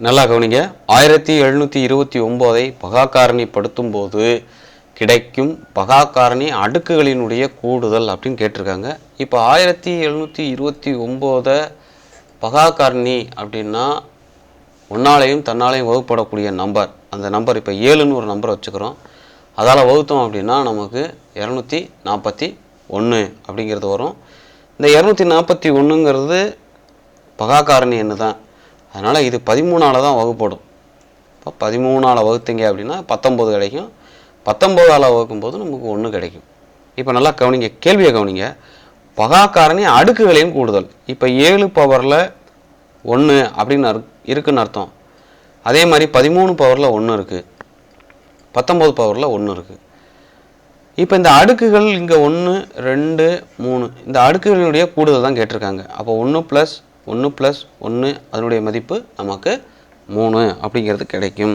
நல்லா கவனிங்க. 1729 பகாக்காரணிப்படுத்தும் போது கிடைக்கும் பகாக்காரணி அடுக்குகளினுடைய கூடுதல் அப்படின்னு கேட்டிருக்காங்க. இப்போ 1729 பகாக்காரணி அப்படின்னா ஒன்னாலையும் தன்னாலையும் வகுப்படக்கூடிய நம்பர். அந்த நம்பர் இப்போ 7ன்னு ஒரு நம்பரை வச்சுக்கிறோம். அதால் வகுத்தோம் அப்படின்னா நமக்கு 241 அப்படிங்கிறது வரும். இந்த 241ங்கிறது பகாக்காரணி எண்ணு தான். அதனால் இது 13ஆல் தான் வகுப்படும். இப்போ 13ஆல் வகுத்தீங்க அப்படின்னா 19 கிடைக்கும். 19ஆல் வகுக்கும்போது நமக்கு 1 கிடைக்கும். இப்போ நல்லா கவனிங்க, கேள்வியை கவனிங்க. பகாக்காரணி அடுக்குகளையும் கூடுதல். இப்போ 7 பவரில் 1 அப்படின்னு இருக்குன்னு அர்த்தம். அதே மாதிரி 13 பவரில் 1 இருக்குது, 19 பவரில் 1 இருக்குது. இப்போ இந்த அடுக்குகள் இங்கே 1 2 3 இந்த அடுக்குகளினுடைய கூடுதல் தான் கேட்டிருக்காங்க. அப்போ 1 + 1 + 1 அதனுடைய மதிப்பு நமக்கு 3 அப்படிங்கிறது கிடைக்கும்.